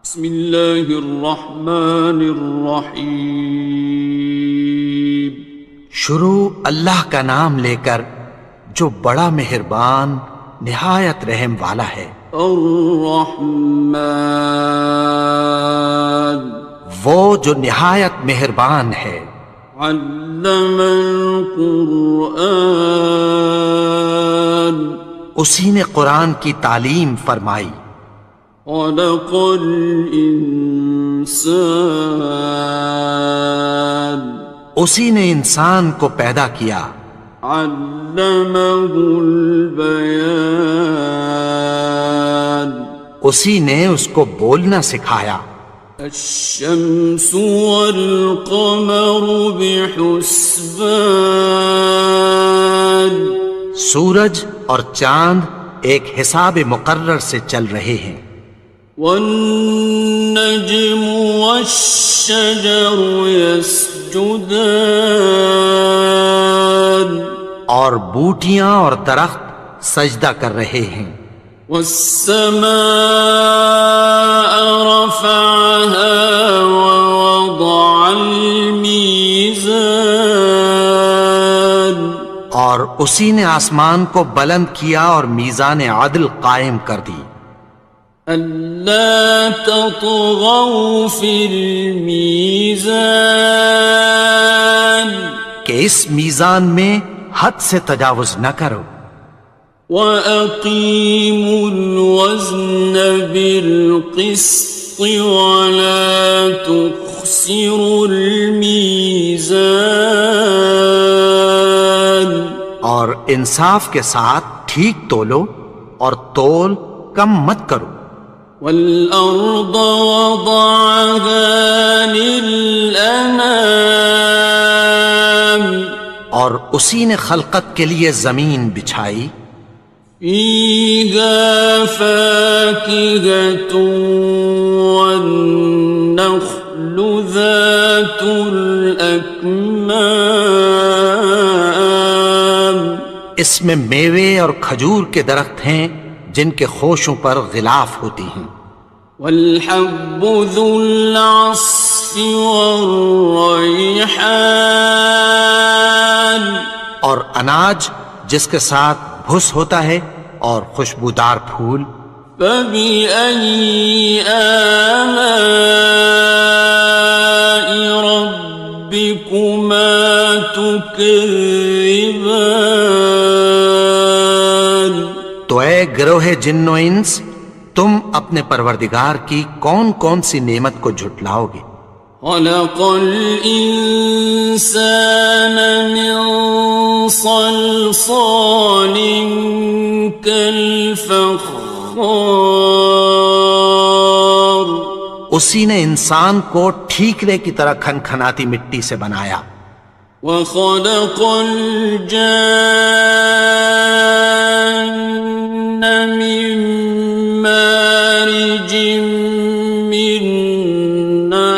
بسم اللہ الرحمن الرحیم۔ شروع اللہ کا نام لے کر جو بڑا مہربان نہایت رحم والا ہے۔ الرحمن، وہ جو نہایت مہربان ہے۔ علم القرآن، اسی نے قرآن کی تعلیم فرمائی۔ خلق الانسان، اسی نے انسان کو پیدا کیا۔ علمہ البیان، اسی نے اس کو بولنا سکھایا۔ الشمس والقمر بحسبان، سورج اور چاند ایک حساب مقرر سے چل رہے ہیں۔ والنجم والشجر يسجدان، اور بوٹیاں اور درخت سجدہ کر رہے ہیں۔ والسماء رفعها ووضع الميزان، اور اسی نے آسمان کو بلند کیا اور میزان عدل قائم کر دی۔ ألا تطغوا في الميزان، کہ اس میزان میں حد سے تجاوز نہ کرو۔ وأقيموا الوزن بالقسط ولا تخسروا الميزان، اور انصاف کے ساتھ ٹھیک تولو اور تول کم مت کرو۔ والأرض وضعها للأنام، اور اسی نے خلقت کے لیے زمین بچھائی۔ فيها فاكهة والنخل ذات الأكمام، اس میں میوے اور کھجور کے درخت ہیں جن کے خوشوں پر غلاف ہوتی ہیں۔ والحب ذو العصف والريحان، اور اناج جس کے ساتھ بھس ہوتا ہے اور خوشبودار پھول۔ فبأي آلاء ربكما تكذبان، تو اے گروہ جن و انس، تم اپنے پروردگار کی کون کون سی نعمت کو جھٹلاؤ گے؟ خلق الإنسان من صلصال كالفخار، اسی نے انسان کو ٹھیکرے کی طرح کھنکھناتی مٹی سے بنایا۔ وخلق الجان من مارج من نار،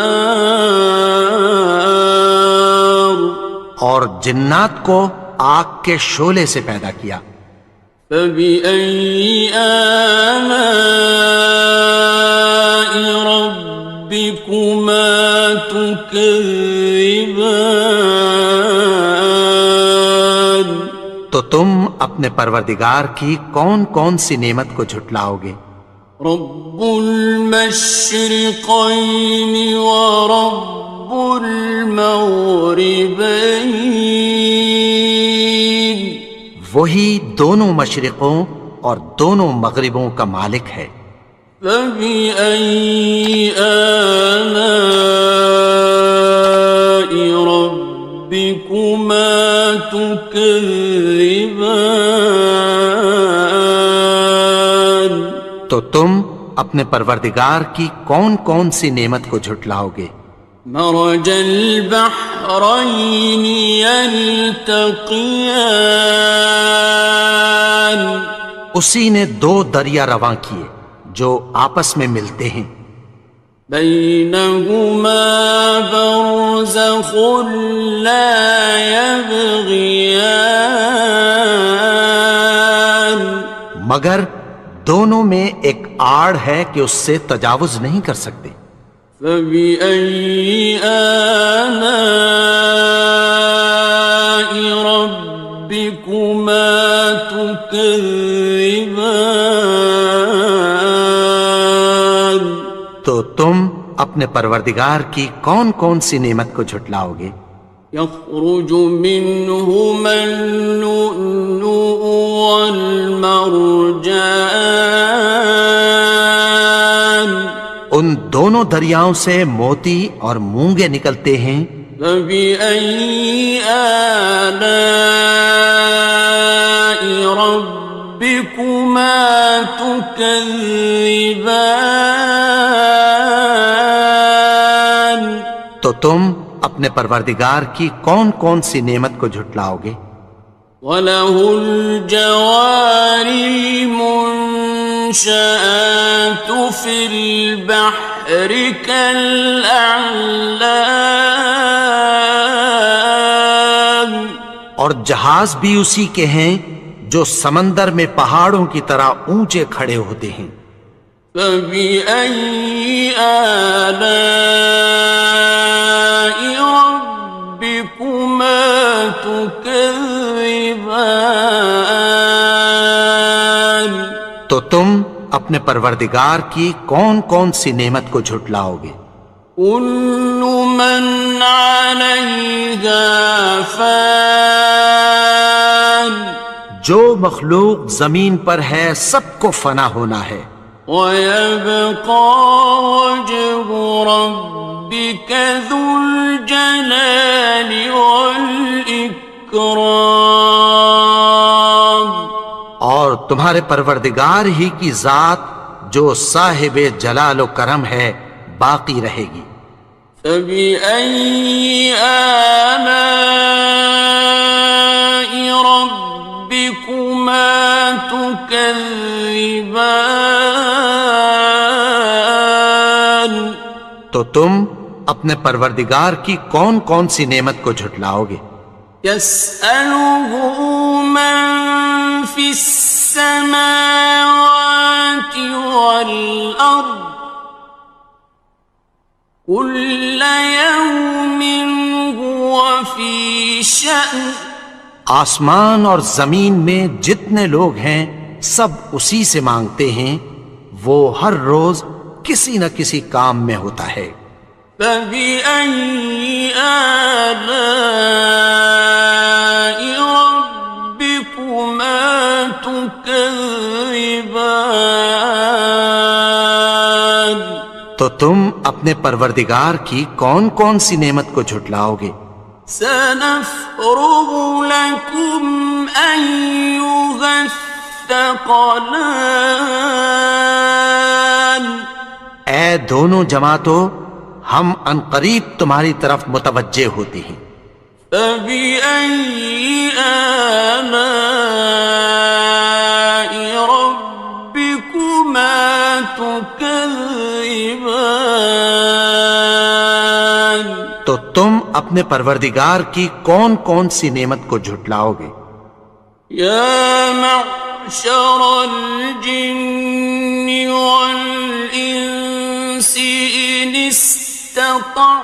اور جنات کو آگ کے شعلے سے پیدا کیا۔ فبأي آلاء ربكما تكذبان، تو تم اپنے پروردگار کی کون کون سی نعمت کو جھٹلاؤ گے؟ رب المشرقين ورب المغربين، وہی دونوں مشرقوں اور دونوں مغربوں کا مالک ہے۔ فبأي آلاء ربكما تكذبان، تو تم اپنے پروردگار کی کون کون سی نعمت کو جھٹلاؤ گے؟ مرج البحرين يلتقيان، اسی نے دو دریا رواں کیے جو آپس میں ملتے ہیں۔ بينهما برزخ لا يبغيان، مگر دونوں میں ایک آڑ ہے کہ اس سے تجاوز نہیں کر سکتے۔ فبأي آلاء ربكما تكذبان؟ تو تم اپنے پروردگار کی کون کون سی نعمت کو جھٹلاؤ گے؟ يخرج منهما اللؤلؤ والمرجان، ان دونوں دریاؤں سے موتی اور مونگے نکلتے ہیں۔ فبأي آلاء ربكما تكذبان؟ تو تم اپنے پروردگار کی کون کون سی نعمت کو جھٹلاؤ گے؟ وَلَهُ الْجَوَارِ الْمُنشَآتُ فِي الْبَحْرِ كَالْأَعْلَامِ، اور جہاز بھی اسی کے ہیں جو سمندر میں پہاڑوں کی طرح اونچے کھڑے ہوتے ہیں۔ فَبِأَيِّ آلَاءِ رَبِّكُمَا تُكَذِّبَانِ؟ تو تم اپنے پروردگار کی کون کون سی نعمت کو جھٹلاؤ گے؟ كُلُّ مَنْ عَلَيْهَا فَانٍ، جو مخلوق زمین پر ہے سب کو فنا ہونا ہے۔ وَيَبْقَى وَجْهُ رَبِّكَ ذُو الْجَلَالِ وَالْإِكْرَامِ، اور تمہارے پروردگار ہی کی ذات جو صاحب جلال و کرم ہے باقی رہے گی۔ فَبِأَيِّ آلَاءِ رَبِّكُمَا تُكَذِّبَانِ؟ تو تم اپنے پروردگار کی کون کون سی نعمت کو جھٹلاؤ گے؟ يَسْأَلُهُ مَن فِي السَّمَاوَاتِ وَالْأَرْضِ كُلَّ يَوْمٍ هُوَ فِي شَأْنٍ، آسمان اور زمین میں جتنے لوگ ہیں سب اسی سے مانگتے ہیں، وہ ہر روز کسی نہ کسی کام میں ہوتا ہے۔ فَبِأَيِّ آلَاءِ رَبِّكُمَا تُكَذِّبَانِ؟ تو تم اپنے پروردگار کی کون کون سی نعمت کو جھٹلاؤ گے؟ سَنَفْرُغُ لَكُمْ أَيُّهَ الثَّقَلَانِ، اے دونوں جماعتوں، ہم عنقریب تمہاری طرف متوجہ ہوتے ہیں۔ فَبِأَيِّ آلَاءِ رَبِّكُمَا تُكَذِّبَانِ؟ تو تم اپنے پروردگار کی کون کون سی نعمت کو جھٹلاؤ گے؟ يَا مَعْشَرَ الْجِنِّ وَالْإِنسِ إِنِ اسْتَطَعْتُمْ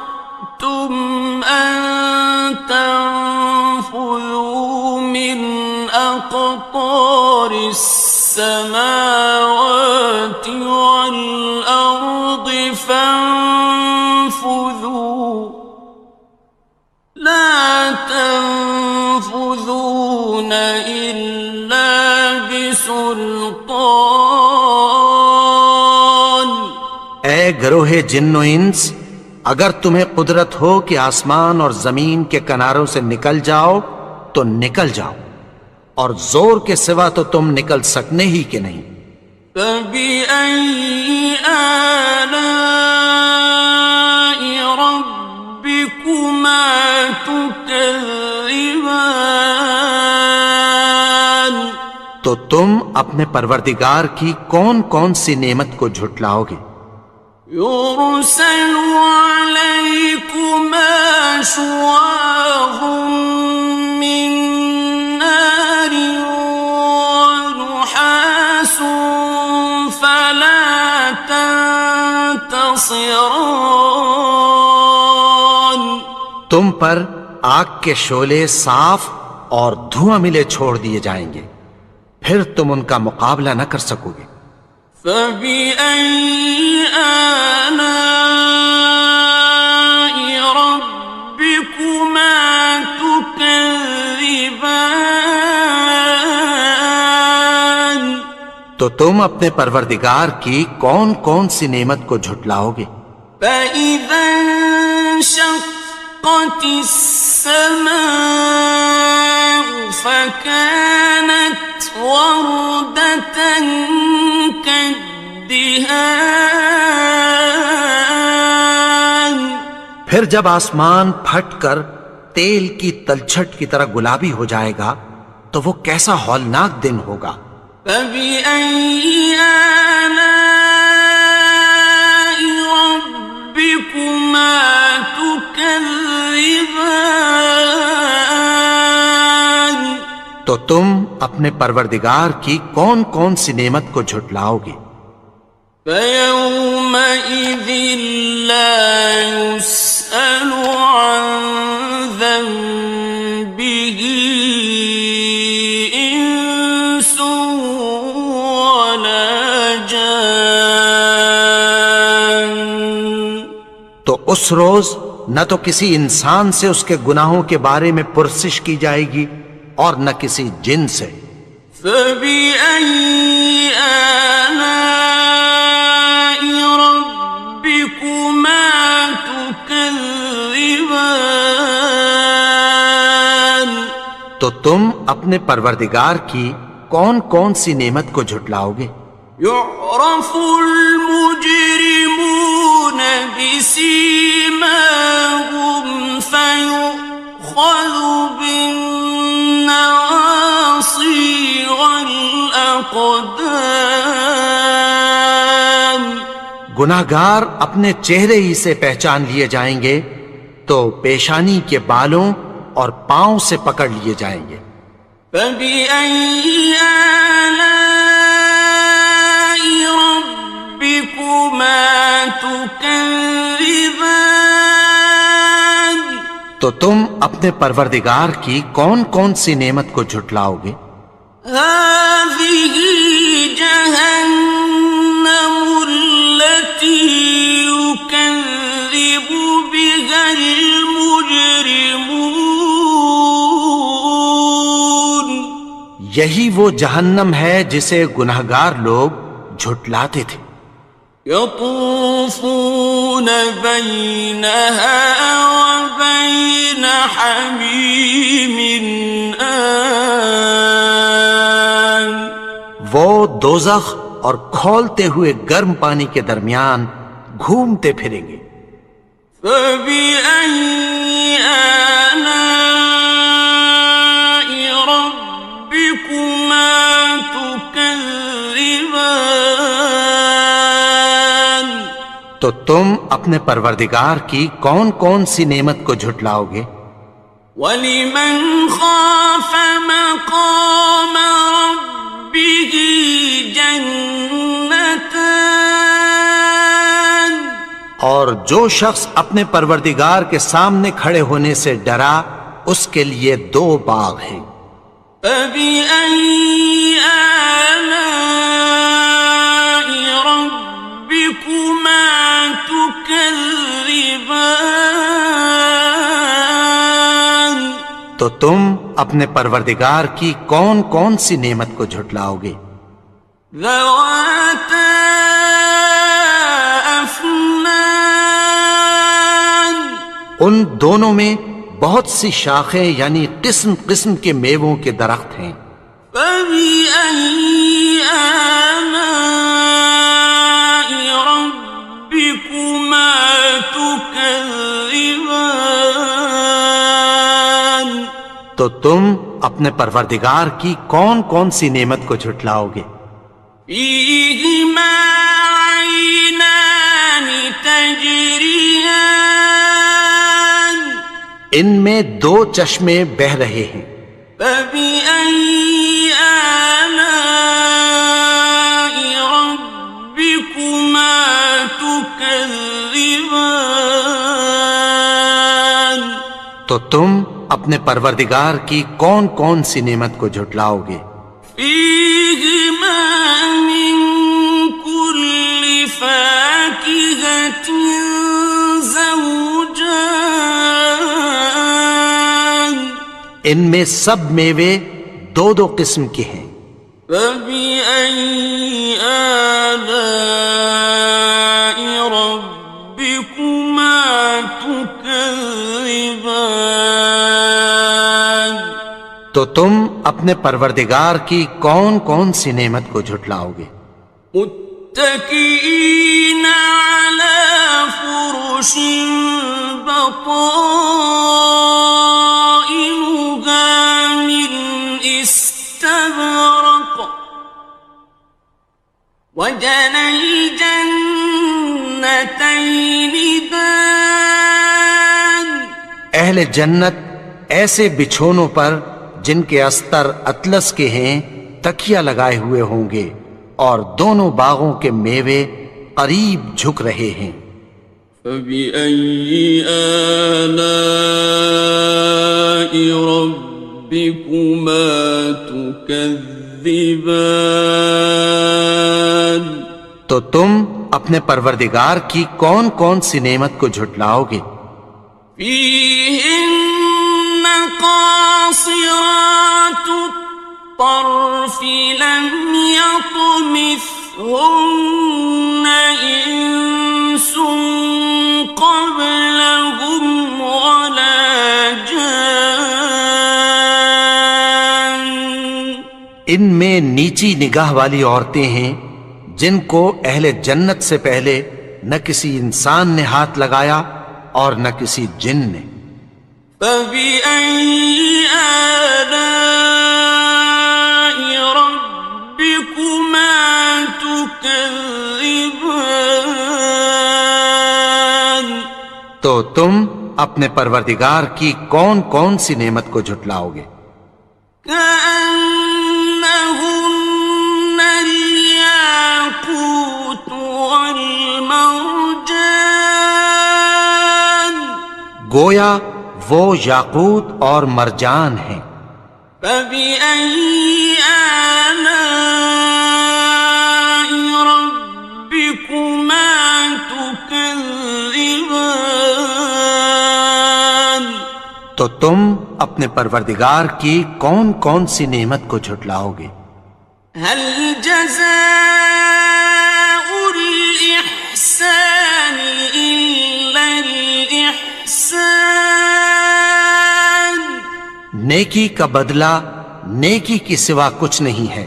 أَن تَنفُذُوا مِنْ أَقْطَارِ السَّمَاوَاتِ وَالْأَرْضِ فَانفُذُوا لَا تَنفُذُونَ إِلَّا بِسُلْطَانٍ۔ اے گروہ جن و انس، اگر تمہیں قدرت ہو کہ آسمان اور زمین کے کناروں سے نکل جاؤ تو نکل جاؤ، اور زور کے سوا تو تم نکل سکنے ہی کہ نہیں۔ فَبِأَيِّ آلَاءِ رَبِّكُمَا تُكَذِّبَانِ؟ تو تم اپنے پروردگار کی کون کون سی نعمت کو جھٹلاؤ گے؟ يُرْسَلُ عَلَيْكُمَا شُوَاظٌ مِّن نَّارٍ وَنُحَاسٌ فَلَا ناصران تم پر آگ کے شعلے صاف اور دھواں ملے چھوڑ دیے جائیں گے، پھر تم ان کا مقابلہ نہ کر سکو گے۔ فبأي آلاء ربكما تكذبان تو تم اپنے پروردگار کی کون کون سی نعمت کو جھٹلاؤ گے؟ فإذا انشقت السماء فكانت وردة كالدهان پھر جب آسمان پھٹ کر تیل کی تلچھٹ کی طرح گلابی ہو جائے گا تو وہ کیسا ہولناک دن ہوگا۔ فبأي آلاء ربكما تكذبان تو تم اپنے پروردگار کی کون کون سی نعمت کو جھٹلاؤ گے؟ فيومئذ لا يسأل عن ذنبه إنس ولا جان تو اس روز نہ تو کسی انسان سے اس کے گناہوں کے بارے میں پرسش کی جائے گی اور نہ کسی جن سے۔ فبأي آلاء ربكما تكذبان تو تم اپنے پروردگار کی کون کون سی نعمت کو جھٹلاؤ گے؟ يعرف المجرمون بسيماهم فيؤخذ بالنواصي والأقدام گناہگار اپنے چہرے ہی سے پہچان لیے جائیں گے تو پیشانی کے بالوں اور پاؤں سے پکڑ لیے جائیں گے۔ فبأي آلاء ربكما تكذبان تو تم اپنے پروردگار کی کون کون سی نعمت کو جھٹلاؤ گے؟ هذه جهنم التي يكذب بها المجرمون یہی وہ جہنم ہے جسے گناہگار لوگ جھٹلاتے تھے۔ يطوفون بينها وبين حميم آن وہ دوزخ اور کھولتے ہوئے گرم پانی کے درمیان گھومتے پھریں گے۔ فبأي آلاء ربكما تكذبان تو تم اپنے پروردگار کی کون کون سی نعمت کو جھٹلاؤ گے؟ وَلِمَنْ خَافَ مَقَامَ رَبِّهِ جَنَّتَانِ اور جو شخص اپنے پروردگار کے سامنے کھڑے ہونے سے ڈرا اس کے لیے دو باغ ہیں۔ فَبِأَيِّ آلَاءِ رَبِّكُمَا تُكَذِّبَانِ تو تم اپنے پروردگار کی کون کون سی نعمت کو جھٹلاؤ گے؟ ذَوَاتَا أَفْنَانٍ ان دونوں میں بہت سی شاخیں یعنی قسم قسم کے میووں کے درخت ہیں۔ فَبِأَيِّ آلَاءِ رَبِّكُمَا تُكَذِّبَانِ تو تم اپنے پروردگار کی کون کون سی نعمت کو جھٹلاؤ گے؟ فِيهِمَا عَيْنَانِ تَجْرِيَانِ ان میں دو چشمے بہہ رہے ہیں۔ فَبِأَيِّ آلَاءِ رَبِّكُمَا تُكَذِّبَانِ تو تم اپنے پروردگار کی کون کون سی نعمت کو جھٹلاؤ گے؟ فيهما من كل فاكهة زوجان ان میں سب میوے دو دو قسم کے ہیں۔ فبأي آلاء ربكما تكذبان تو تم اپنے پروردگار کی کون کون سی نعمت کو جھٹلاؤ گے؟ متكئين على فرش بطائنها من استبرق وجنى الجنتين دان اہل جنت ایسے بچھونوں پر جن کے استر اطلس کے ہیں تکیہ لگائے ہوئے ہوں گے، اور دونوں باغوں کے میوے قریب جھک رہے ہیں۔ فبأي آلاء ربكما تكذبان تو تم اپنے پروردگار کی کون کون سی نعمت کو جھٹلاؤ گے؟ فيهن قاصرات الطرف لم يطمثهن إنس قبلهم ولا جان ان میں نیچی نگاہ والی عورتیں ہیں جن کو اہل جنت سے پہلے نہ کسی انسان نے ہاتھ لگایا اور نہ کسی جن نے۔ فبأي آلاء ربكما تكذبان تو تم اپنے پروردگار کی کون کون سی نعمت کو جھٹلاؤ گے؟ كأنهن الياقوت والمرجان گویا وہ یاقوت اور مرجان ہیں۔ فبأي آلاء ربكما تكذبان تو تم اپنے پروردگار کی کون کون سی نعمت کو جھٹلاؤ گے؟ هل جزاء الإحسان إلا الإحسان نیکی کا بدلہ نیکی کی سوا کچھ نہیں ہے۔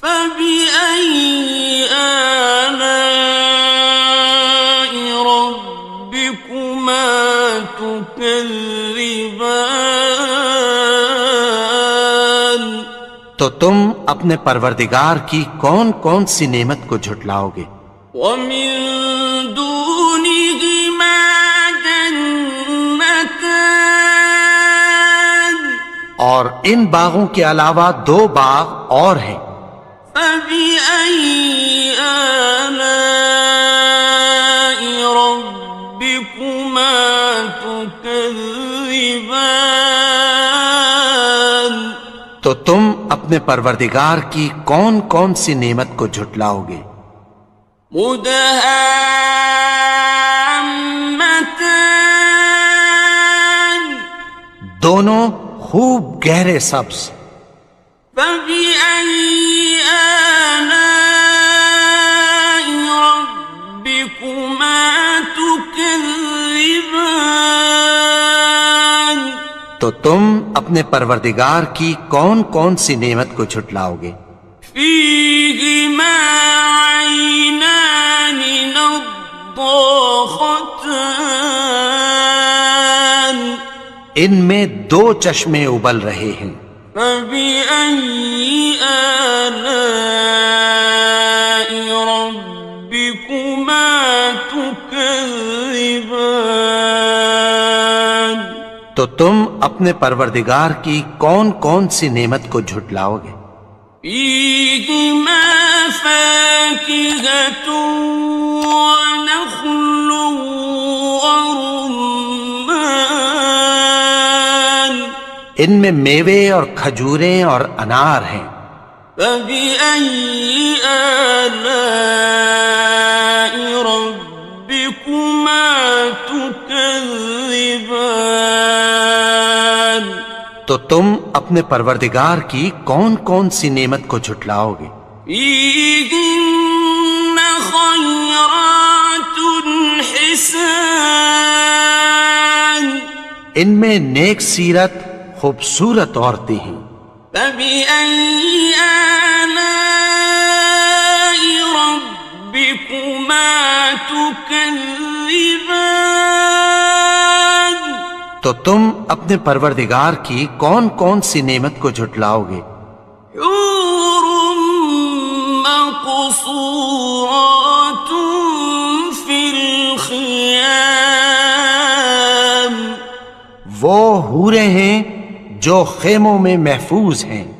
فبأي آلاء ربكما تكذبان تو تم اپنے پروردگار کی کون کون سی نعمت کو جھٹلاؤ گے؟ ومن دونهما جنتان اور ان باغوں کے علاوہ دو باغ اور ہیں۔ فبأي آلاء ربكما تكذبان تو تم اپنے پروردگار کی کون کون سی نعمت کو جھٹلاؤ گے؟ مدهامتان دونوں خوب گہرے سبز۔ فبأي آلاء ربكما تكذبان تو تم اپنے پروردگار کی کون کون سی نعمت کو جھٹلاؤ گے؟ فيهما عينان نضاختان ان میں دو چشمے ابل رہے ہیں۔ فبأي آلاء ربكما تكذبان تو تم اپنے پروردگار کی کون کون سی نعمت کو جھٹلاؤ گے؟ فيهما فاكهة ونخل ورمان ان میں میوے اور کھجوریں اور انار ہیں۔ فبأي آلاء ربكما تكذبان؟ تو تم اپنے پروردگار کی کون کون سی نعمت کو جھٹلاؤ گے؟ فيهن خيرات حسان، ان میں نیک سیرت خوبصورت عورتیں ہیں۔ فبأي آلاء ربكما تكذبان؟ تو تم اپنے پروردگار کی کون کون سی نعمت کو جھٹلاؤ گے؟ حور مقصورات في الخيام، وہ حوریں ہیں جو خیموں میں محفوظ ہیں۔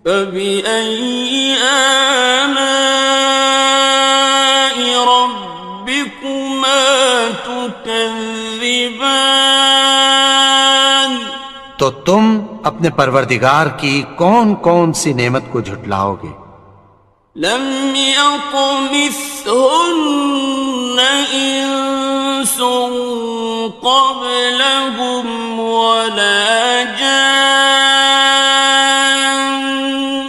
فبأي آلاء ربكما تكذبان؟ تو تم اپنے پروردگار کی کون کون سی نعمت کو جھٹلاؤ گے؟ لم يطمثهن إنس قبلهم ولا جان،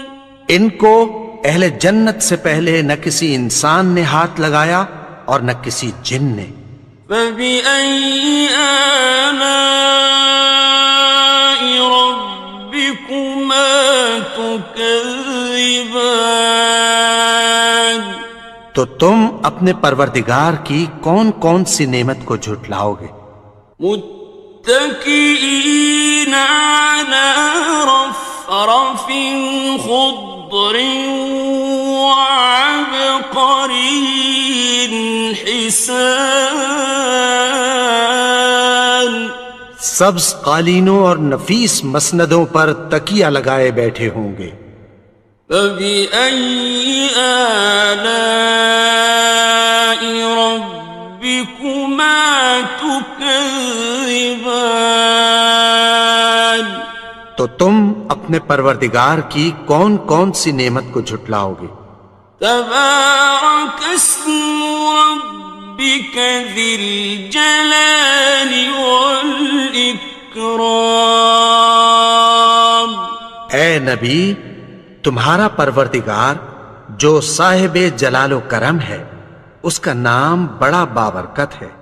ان کو اہل جنت سے پہلے نہ کسی انسان نے ہاتھ لگایا اور نہ کسی جن نے۔ فبأي آلاء ربكما تكذبان؟ تو تم اپنے پروردگار کی کون کون سی نعمت کو جھٹلاؤ گے؟ متكئين على رفرف خضر وعبقري حسان، سبز قالینوں اور نفیس مسندوں پر تکیہ لگائے بیٹھے ہوں گے۔ فبأي آلاء ربكما تكذبان؟ تو تم اپنے پروردگار کی کون کون سی نعمت کو جھٹلاؤ گے؟ تبارك اسم ربك ذي الجلال والإكرام۔ اے نبی، تمہارا پروردگار جو صاحب جلال و کرم ہے، اس کا نام بڑا بابرکت ہے۔